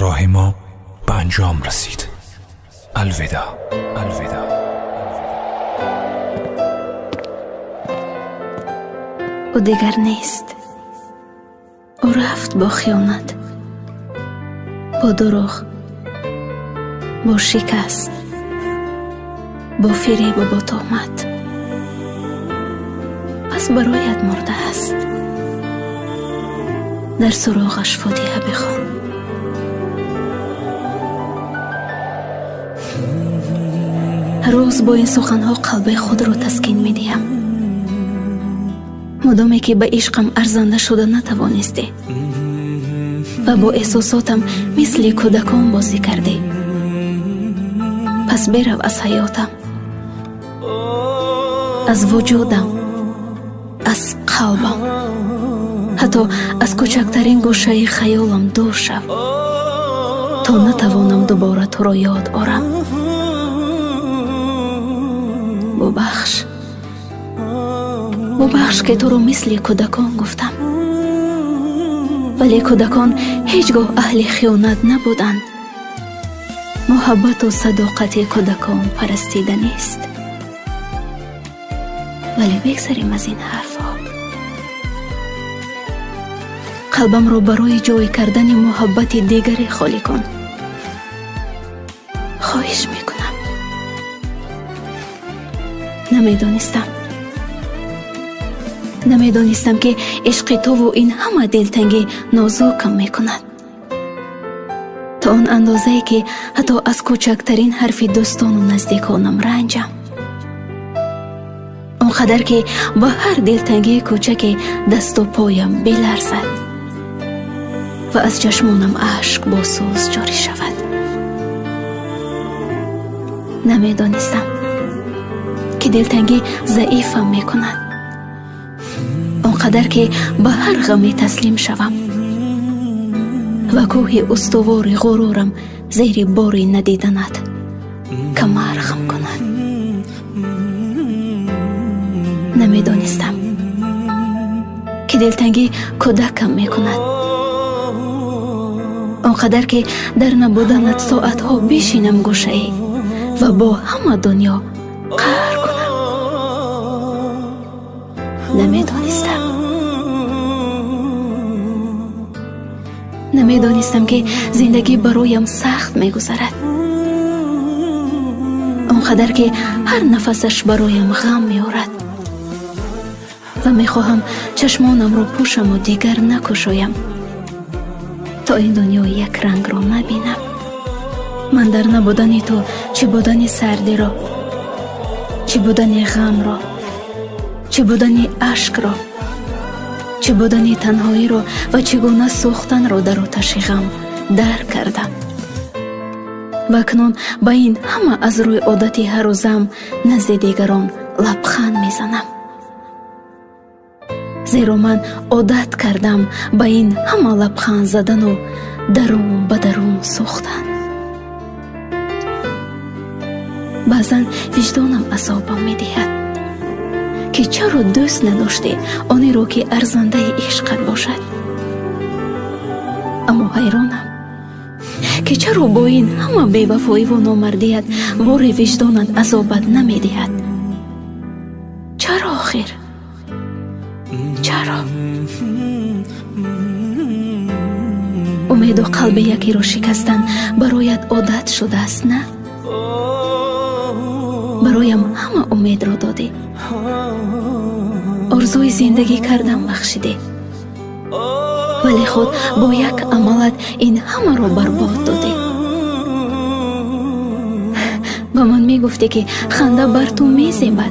راه ما به انجام رسید. الوداع. او دیگر نیست. او رفت با خیانت، با دروغ، با شکست، با فریب و با تهمت. پس برایت مرده است. در سراغش فاتحه بخوان. هر روز با این سخنها قلب خود را تسکین می دهم. مدامی که به عشقم ارزنده شده نتوانستی و با احساساتم مثل کودکان بازی کردی، پس برو از حیاتم، از وجودم، از قلبم، حتی از کوچکترین گوشه خیالم دور شو تا نتوانم دوباره تو را یاد آرم. ببخش که تو رو مثل کودکان گفتم، ولی کودکان هیچگاه اهل خیانت نبودند. محبت و صداقت کودکان پرستیده نیست. ولی بگذاریم از این حرفها. قلبم رو برای جای کردن محبت دیگری خالی کن. خواهش میکنم. نمیدانستم که عشق تو و این همه دلتنگی نازکم میکند، تا آن اندازه که حتی از کوچکترین حرف دوستان و نزدیکانم رنجم. اونقدر که با هر دلتنگی کوچک دست و پایم بلرزد و از چشمانم اشک با سوز جاری شود. نمیدانستم که دلتنگی ضعیفم میکند، اونقدر که به هر غمی تسلیم شوم و کوه استوار غرورم زیر بار ندیدنت کمر خم کند. نمیدانستم که دلتنگی کودکم میکند، اونقدر که در نبودنت ساعتها بشینم گوشه ای و با همه دنیا قهر کنم. نمیدانستم که زندگی برایم سخت میگذرد، اونقدر که هر نفسش برایم غم میآورد و میخواهم چشمانم رو پوشم و دیگر نکشایم تا این دنیا یک رنگ را نبینم. من در نبودن تو، چه بودن سردی را، چه بودن غم را، چه بودن اشک را، چه بودن تنهایی را و چگونه سوختن را در آتش غم درک کردم. و اکنون با این همه از روی عادتی هر روزم نزد دیگران لبخند میزنم، زیرا من عادت کردم با این همه لبخند زدن و درون به درون سوختن. بعضا وجدانم عذابم میدهد که چرا دوست نداشته آنی رو که ارزنده عشقت باشد. اما حیرانم که چرا با این همه بی‌وفایی و نامردیت بار وجدانت عذابت نمیدهد. چرا آخر؟ چرا؟ امید و قلب یکی رو شکستن برایت عادت شده است، نه؟ برایم همه امید رو دادی، آرزوی زندگی کردم بخشیدی، ولی خود با یک عملت این همه رو برباد دادی. با من میگفتی که خنده بر تو میزیبد،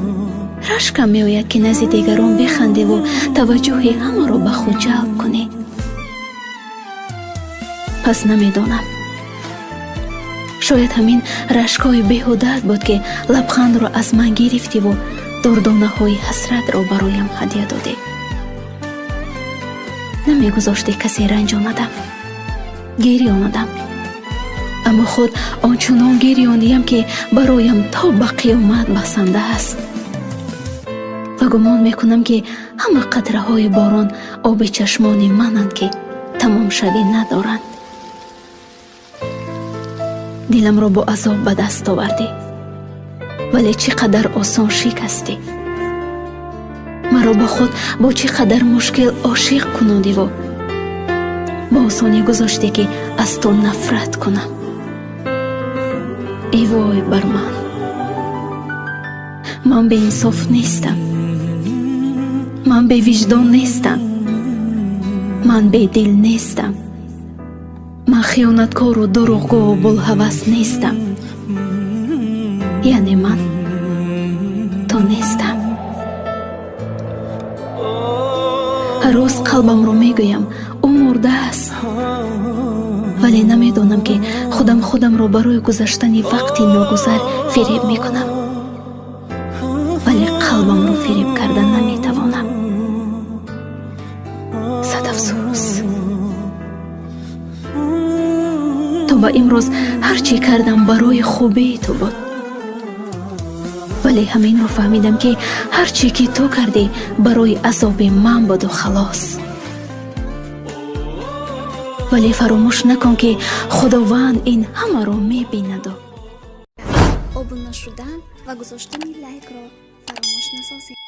رشکم میآید که نزد دیگران بخندی و توجه همه رو به خود جلب کنی. پس نمیدانم، شاید همین رشکای بیهودت بود که لبخند رو از من گرفتی و دردانه های حسرت رو برایم هدیه دادی. نمیگذاشتی کسی رنجاندم، گریاندم، اما خود آنچنان گریاندیم که برایم تا به قیامت بسنده است. و گمان میکنم که همه قطره های باران آب چشمان منند که تمام شوی ندارند. диламро бо азоб ба даст овардӣ, вале чӣ қадар осон шикастӣ. маро ба худ бо чӣ қадар мушкил ошиқ кунодиву ба осонӣ гузоштӣ ки аз ту нафрат кунам. ای وای بر من بی‌انصاف نیستم، من بی وجدان نیستم، من بی دل نیستم، من خیانتکار و دروغگو و بوالهوس نیستم. یعنی من تو نیستم. هر روز قلبم رو میگویم او مرده است، ولی نمیدونم که خودم رو برای گذشتن وقتی ناگذر فریب میکنم، ولی قلبم رو فریب کردن نمیتوانم. صد افسوس. تا به امروز هرچی کردم برای خوبی تو بود، ولی همین رو فهمیدم که هرچی که تو کردی برای عذاب من بود و خلاص. ولی فراموش نکن که خداوند این همه رو میبیند. обуна шудан ва гузоштани лайкро фаромӯш насозед.